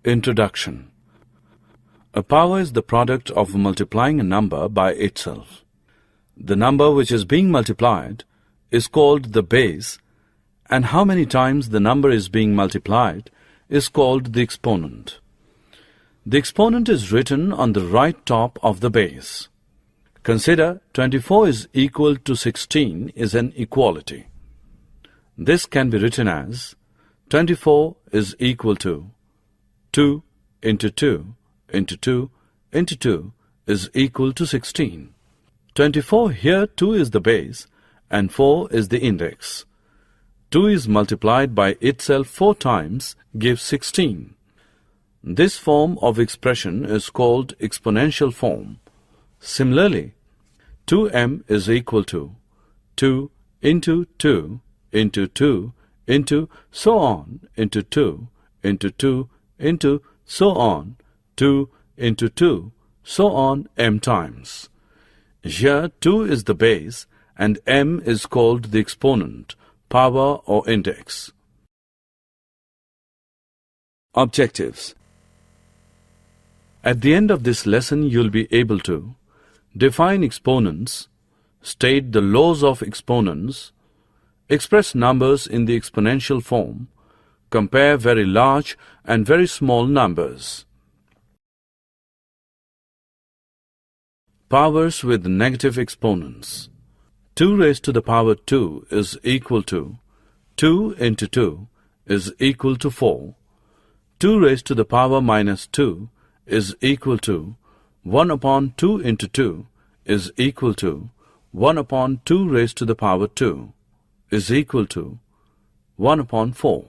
Introduction. A power is the product of multiplying a number by itself. The number which is being multiplied is called the base, and how many times the number is being multiplied is called the exponent. The exponent is written on the right top of the base. Consider 24 is equal to 16 is an equality. This can be written as 24 is equal to 2 into 2 into 2 into 2 is equal to 16. 24 here 2 is the base and 4 is the index. 2 is multiplied by itself 4 times gives 16. This form of expression is called exponential form. Similarly, 2m is equal to 2 into 2 into 2 into so on into 2 into 2 into so on 2 into 2 so on m times. Here 2 is the base and m is called the exponent, power or index. Objectives. At the end of this lesson you'll be able to define exponents, state the laws of exponents, express numbers in the exponential form, compare very large and very small numbers. Powers with negative exponents. 2 raised to the power 2 is equal to 2 into 2 is equal to 4. 2 raised to the power minus 2 is equal to 1 upon 2 into 2 is equal to 1 upon 2 raised to the power 2 is equal to 1 upon 4.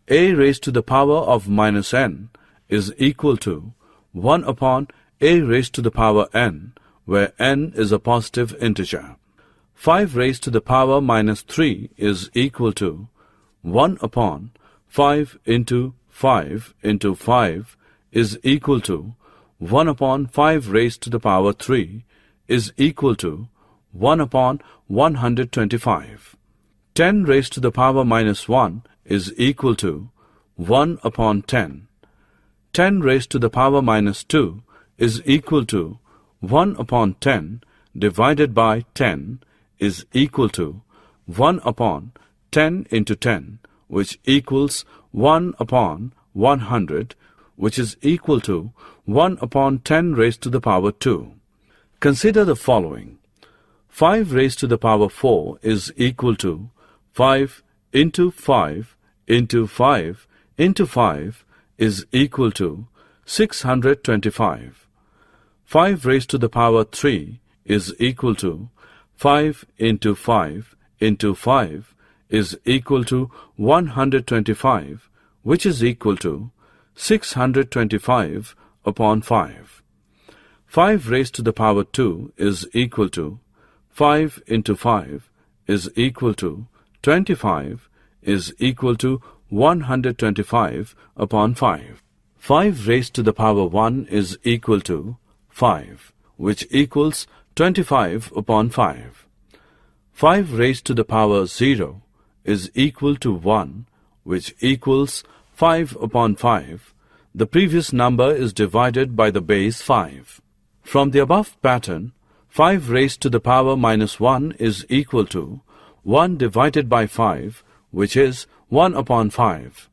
A raised to the power of minus n is equal to 1 upon a raised to the power n, where n is a positive integer. 5 raised to the power minus 3 is equal to 1 upon 5 into 5 into 5 is equal to 1 upon 5 raised to the power 3 is equal to 1 upon 125. 10 raised to the power minus 1 is equal to 1 upon 10. 10 raised to the power minus 2 is equal to 1 upon 10 divided by 10 is equal to 1 upon 10 into 10, which equals 1 upon 100, which is equal to 1 upon 10 raised to the power 2. Consider the following. 5 raised to the power 4 is equal to 5 into 5 into 5 into 5 is equal to 625. 5 raised to the power 3 is equal to 5 into 5 into 5 is equal to 125, which is equal to 625 upon 5. 5 raised to the power 2 is equal to 5 into 5 is equal to 25 is equal to 125 upon 5. 5 raised to the power 1 is equal to 5, which equals 25 upon 5. 5 raised to the power 0 is equal to 1, which equals 5 upon 5. The previous number is divided by the base 5. From the above pattern, 5 raised to the power minus 1 is equal to 1 divided by 5, which is 1 upon 5.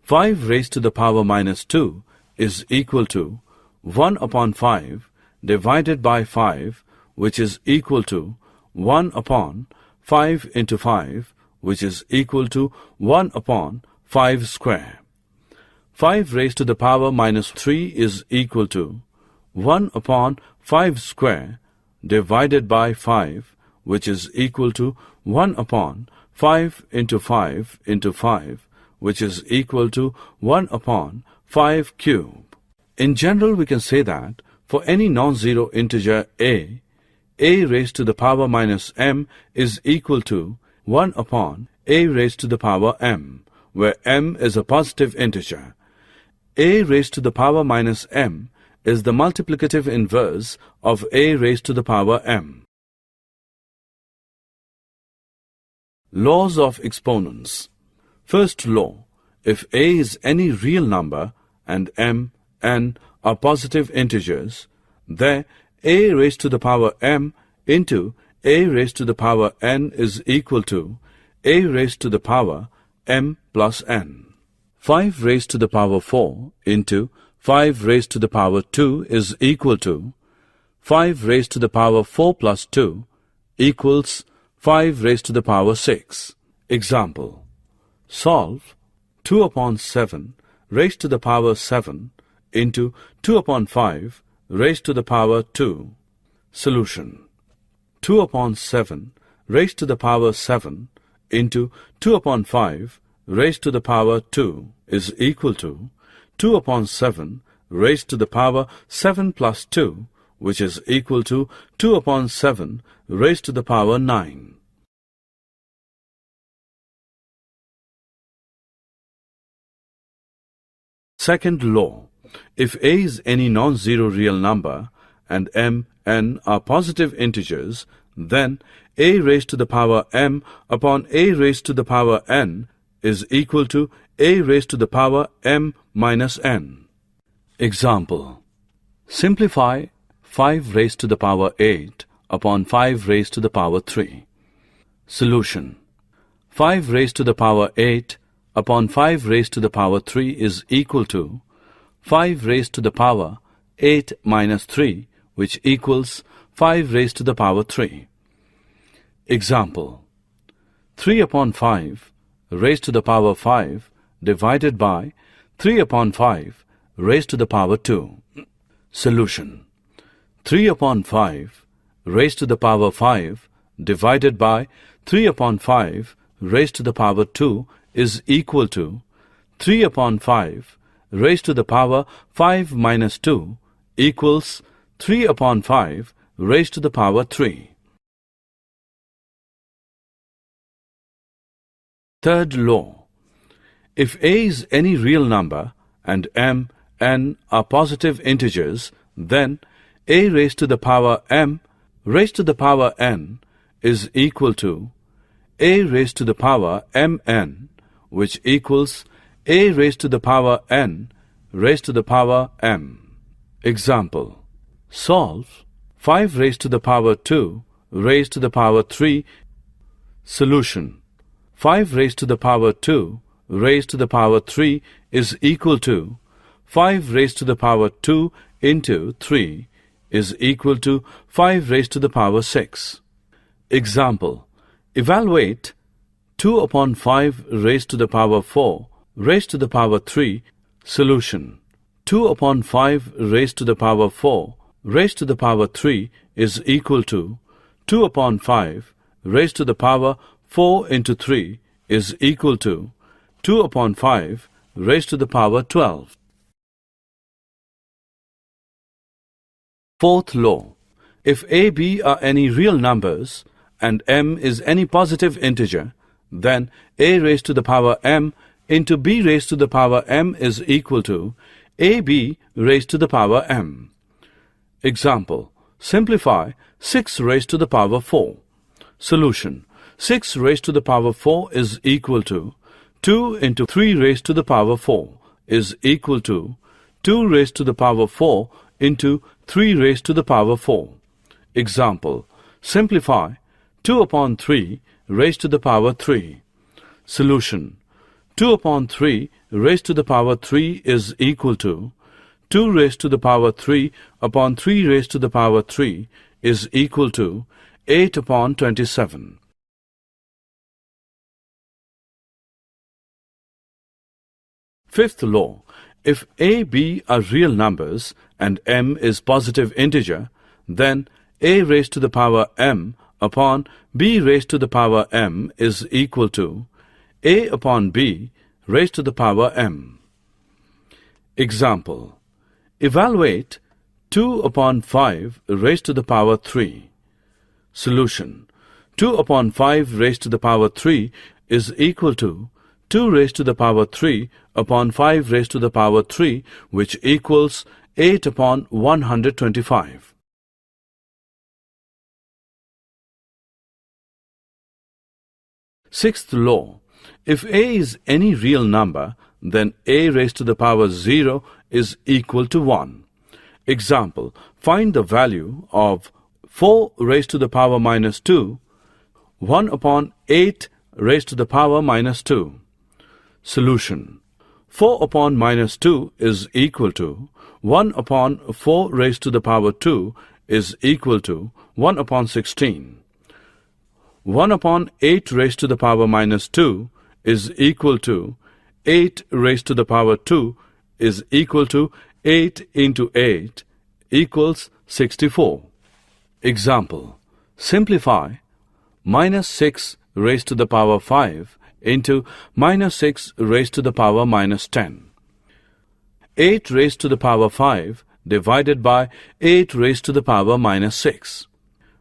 5 raised to the power minus 2 is equal to 1 upon 5 divided by 5, which is equal to 1 upon 5 into 5, which is equal to 1 upon 5 square. 5 raised to the power minus 3 is equal to 1 upon 5 square divided by 5, which is equal to 1 upon 5 into 5 into 5, which is equal to 1 upon 5 cube. In general, we can say that for any non-zero integer a raised to the power minus m is equal to 1 upon a raised to the power m, where m is a positive integer. A raised to the power minus m is the multiplicative inverse of a raised to the power m. Laws of exponents. First law: if a is any real number and m, n are positive integers, there a raised to the power m into a raised to the power n is equal to a raised to the power m plus n. 5 raised to the power 4 into 5 raised to the power 2 is equal to 5 raised to the power 4 plus 2 equals 5 raised to the power 6. Example. Solve 2 upon 7 raised to the power 7 into 2 upon 5 raised to the power 2. Solution. 2 upon 7 raised to the power 7 into 2 upon 5 raised to the power 2 is equal to 2 upon 7 raised to the power 7 plus 2, which is equal to 2 upon 7 raised to the power 9. Second law. If a is any non-zero real number and m, n are positive integers, then a raised to the power m upon a raised to the power n is equal to a raised to the power m minus n. Example. Simplify 5 raised to the power 8 upon 5 raised to the power 3. Solution. 5 raised to the power 8 upon 5 raised to the power 3 is equal to 5 raised to the power 8 minus 3, which equals 5 raised to the power 3. Example. 3 upon 5 raised to the power 5 divided by 3 upon 5 raised to the power 2. Solution. 3 upon 5 raised to the power 5 divided by 3 upon 5 raised to the power 2 is equal to 3 upon 5 raised to the power 5 minus 2 equals 3 upon 5 raised to the power 3. Third law. If a is any real number and m, n are positive integers, then a raised to the power m raised to the power n is equal to a raised to the power mn, which equals a raised to the power n raised to the power m. Example. Solve 5 raised to the power 2 raised to the power 3. Solution. 5 raised to the power 2 raised to the power 3 is equal to 5 raised to the power 2 into 3 is equal to 5 raised to the power 6. Example. Evaluate 2 upon 5 raised to the power 4 raised to the power 3. Solution. 2 upon 5 raised to the power 4 raised to the power 3 is equal to 2 upon 5 raised to the power 4 into 3 is equal to 2 upon 5 raised to the power 12. Fourth law. If a, b are any real numbers and m is any positive integer, then a raised to the power m into b raised to the power m is equal to ab raised to the power m. Example. Simplify 6 raised to the power 4. Solution. 6 raised to the power 4 is equal to 2 into 3 raised to the power 4 is equal to 2 raised to the power 4 into 3 raised to the power 4. Example. Simplify 2 upon 3 raised to the power 3. Solution. 2 upon 3 raised to the power 3 is equal to 2 raised to the power 3 upon 3 raised to the power 3 is equal to 8 upon 27. Fifth law. If a, b are real numbers and m is positive integer, then a raised to the power m upon b raised to the power m is equal to a upon b raised to the power m. Example. Evaluate 2 upon 5 raised to the power 3. Solution. 2 upon 5 raised to the power 3 is equal to 2 raised to the power 3 upon 5 raised to the power 3, which equals 8 upon 125. Sixth law. If a is any real number, then a raised to the power 0 is equal to 1. Example, find the value of 4 raised to the power minus 2, 1 upon 8 raised to the power minus 2. Solution. 4 upon minus 2 is equal to 1 upon 4 raised to the power 2 is equal to 1 upon 16. 1 upon 8 raised to the power minus 2 is equal to 8 raised to the power 2 is equal to 8 into 8 equals 64. Example, simplify minus 6 raised to the power 5 into minus 6 raised to the power minus 10. 8 raised to the power 5 divided by 8 raised to the power minus 6.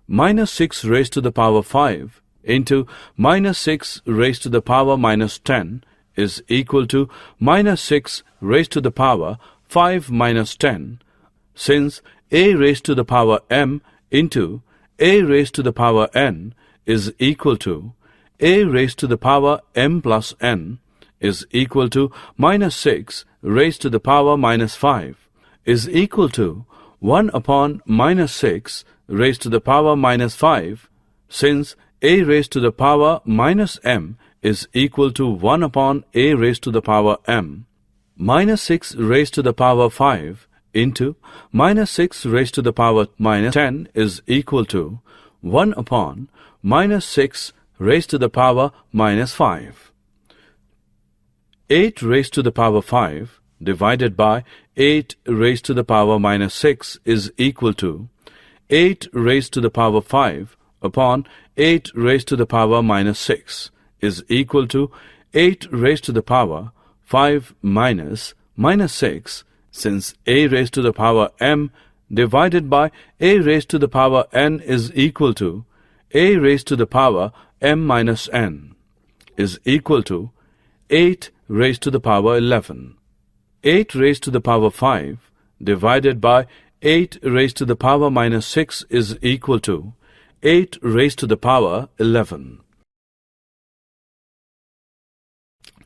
Minus 6 raised to the power 5 into minus 6 raised to the power minus 10 is equal to minus 6 raised to the power 5 minus 10, since a raised to the power m into a raised to the power n is equal to a raised to the power m plus n is equal to minus 6 raised to the power minus 5 is equal to 1 upon minus 6 raised to the power minus 5, since a raised to the power minus m is equal to 1 upon a raised to the power m. Minus 6 raised to the power 5 into minus 6 raised to the power minus 10 is equal to 1 upon minus 6 raised to the power minus 5. 8 raised to the power 5 divided by 8 raised to the power minus 6 is equal to 8 raised to the power 5 upon 8 raised to the power minus 6 is equal to 8 raised to the power 5 minus 6, since a raised to the power m divided by a raised to the power n is equal to a raised to the power m minus n is equal to 8 raised to the power 11. 8 raised to the power 5 divided by 8 raised to the power minus 6 is equal to 8 raised to the power 11.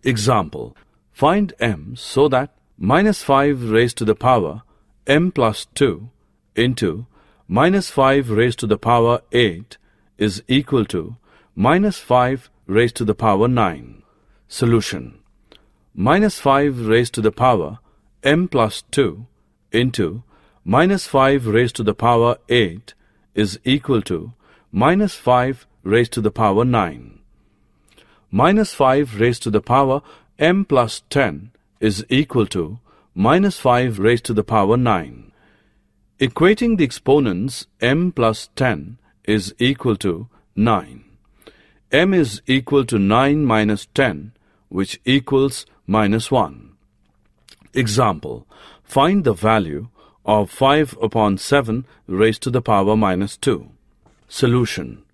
Example, find m so that minus 5 raised to the power m plus 2 into minus 5 raised to the power 8 is equal to minus 5 raised to the power 9. Solution. Minus 5 raised to the power m plus 2 into minus 5 raised to the power 8 is equal to minus 5 raised to the power 9. Minus 5 raised to the power m plus 10 is equal to minus 5 raised to the power 9. Equating the exponents m plus 10 is equal to 9. M is equal to 9 minus 10, which equals minus 1. Example, find the value of 5 upon 7 raised to the power minus 2. Solution.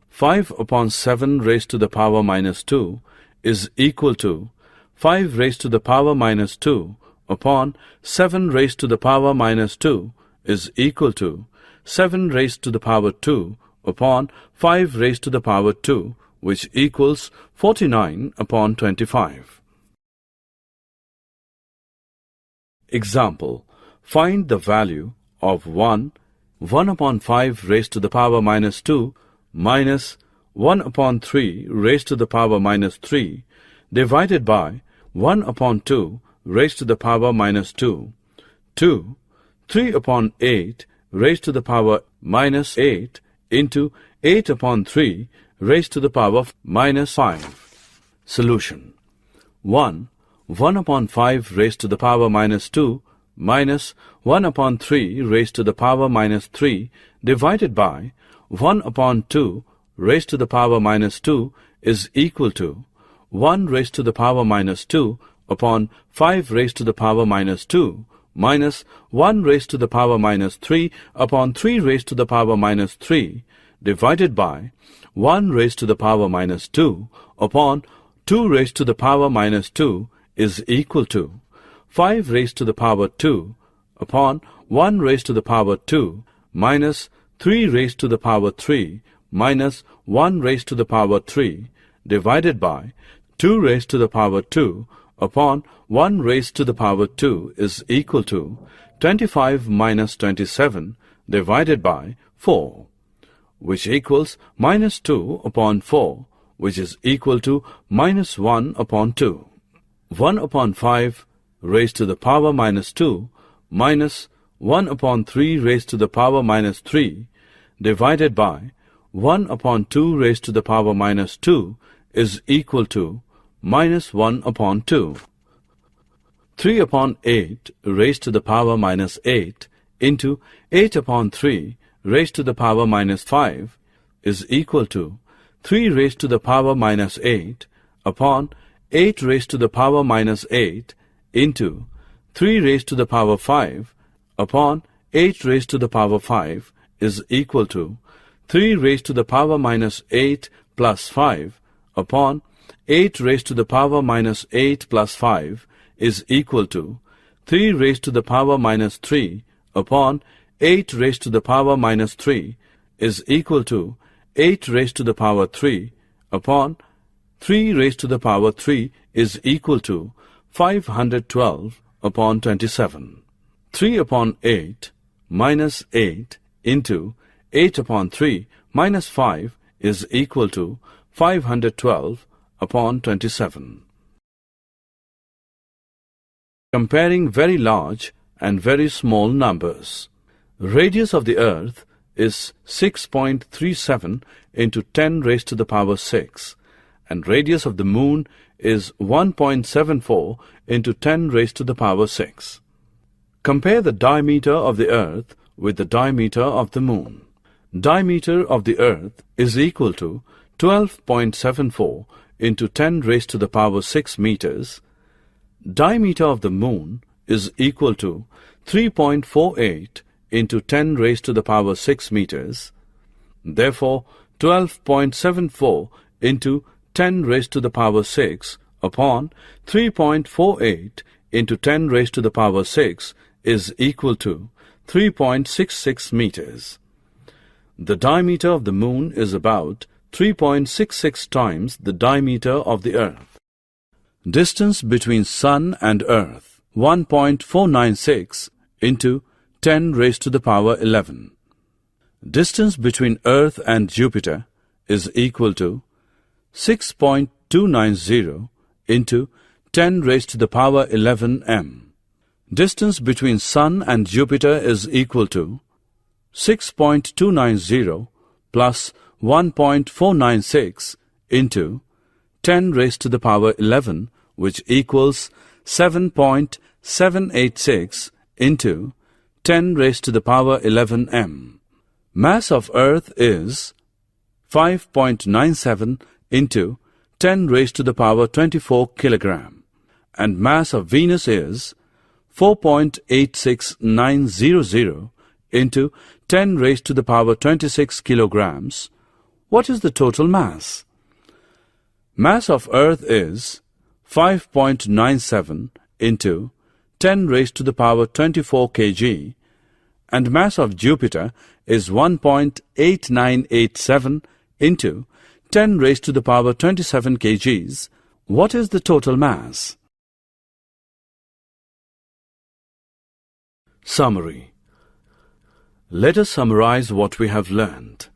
5 upon 7 raised to the power minus 2 is equal to 5 raised to the power minus 2 upon 7 raised to the power minus 2 is equal to 7 raised to the power 2 upon 5 raised to the power 2, which equals 49 upon 25. Example, find the value of 1 upon 5 raised to the power minus 2 minus 1 upon 3 raised to the power minus 3 divided by 1 upon 2 raised to the power minus 2, 2, 3 upon 8 raised to the power minus 8 into 8 upon 3 raised to the power minus 5. Solution. 1 upon 5 raised to the power minus 2 minus 1 upon 3 raised to the power minus 3 divided by 1 upon 2 raised to the power minus 2 is equal to 1 raised to the power minus 2 upon 5 raised to the power minus 2 minus 1 raised to the power minus 3 upon 3 raised to the power minus 3 divided by 1 raised to the power minus 2 upon 2 raised to the power minus 2 is equal to 5 raised to the power 2 upon 1 raised to the power 2 minus 3 raised to the power 3 minus 1 raised to the power 3 divided by 2 raised to the power 2 upon 1 raised to the power 2 is equal to 25 minus 27 divided by 4, which equals minus 2 upon 4, which is equal to minus 1 upon 2. 1 upon 5 raised to the power minus 2 minus 1 upon 3 raised to the power minus 3 divided by 1 upon 2 raised to the power minus 2 is equal to minus 1 upon 2. 3 upon 8 raised to the power minus 8 into 8 upon 3 raised to the power minus 5 is equal to 3 raised to the power minus 8 upon 8 raised to the power minus 8 into 3 raised to the power 5 upon 8 raised to the power 5 is equal to 3 raised to the power minus 8 plus 5 upon 8 raised to the power minus 8 plus 5 is equal to 3 raised to the power minus 3 upon 8 raised to the power minus 3 is equal to 8 raised to the power 3 upon 3 raised to the power 3 is equal to 512 upon 27. 3 upon 8 minus 8 into 8 upon 3 minus 5 is equal to 512 upon 27. Comparing very large and very small numbers. Radius of the earth is 6.37 into 10 raised to the power 6, and radius of the moon is 1.74 into 10 raised to the power 6. Compare the diameter of the earth with the diameter of the moon. Diameter of the earth is equal to 12.74 into 10 raised to the power 6 meters. Diameter of the moon is equal to 3.48 into 10 raised to the power 6 meters. Therefore, 12.74 into 10 raised to the power 6 upon 3.48 into 10 raised to the power 6 is equal to 3.66 meters. The diameter of the moon is about 3.66 times the diameter of the earth. Distance between sun and earth, 1.496 into 10 raised to the power 11. Distance between earth and Jupiter is equal to 6.290 into 10 raised to the power 11 m. Distance between sun and Jupiter is equal to 6.290 plus 1.496 into 10 raised to the power 11, which equals 7.786 into 10 raised to the power 11 m. Mass of earth is 5.97 into 10 raised to the power 24 kilogram, and mass of Venus is 4.86900 into 10 raised to the power 26 kilograms. What is the total mass? Mass of earth is 5.97 into 10 raised to the power 24 kg, and mass of Jupiter is 1.8987 into 10 raised to the power 27 kgs. What is the total mass? Summary. Let us summarize what we have learned.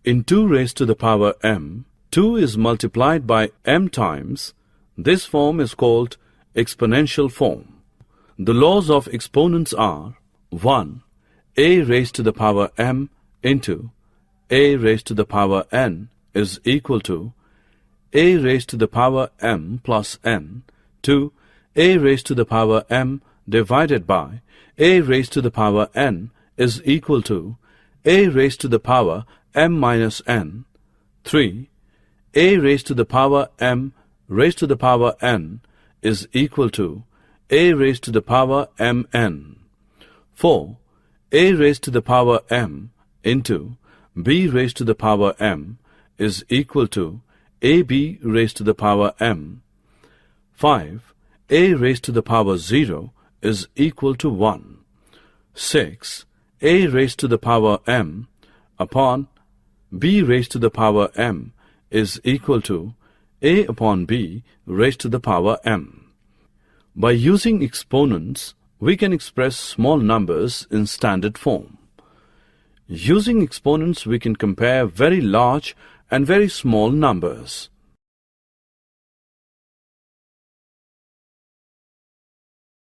In 2 raised to the power m, 2 is multiplied by m times. This form is called exponential form. The laws of exponents are 1. A raised to the power m into a raised to the power n is equal to a raised to the power m plus n. 2. A raised to the power m divided by a raised to the power n is equal to a raised to the power m minus n. 3. A raised to the power m raised to the power n is equal to a raised to the power mn. 4. A raised to the power m into b raised to the power m is equal to ab raised to the power m. 5. A raised to the power 0 is equal to 1. 6. A raised to the power m upon b raised to the power m is equal to a upon b raised to the power m. By using exponents, we can express small numbers in standard form. Using exponents, we can compare very large and very small numbers.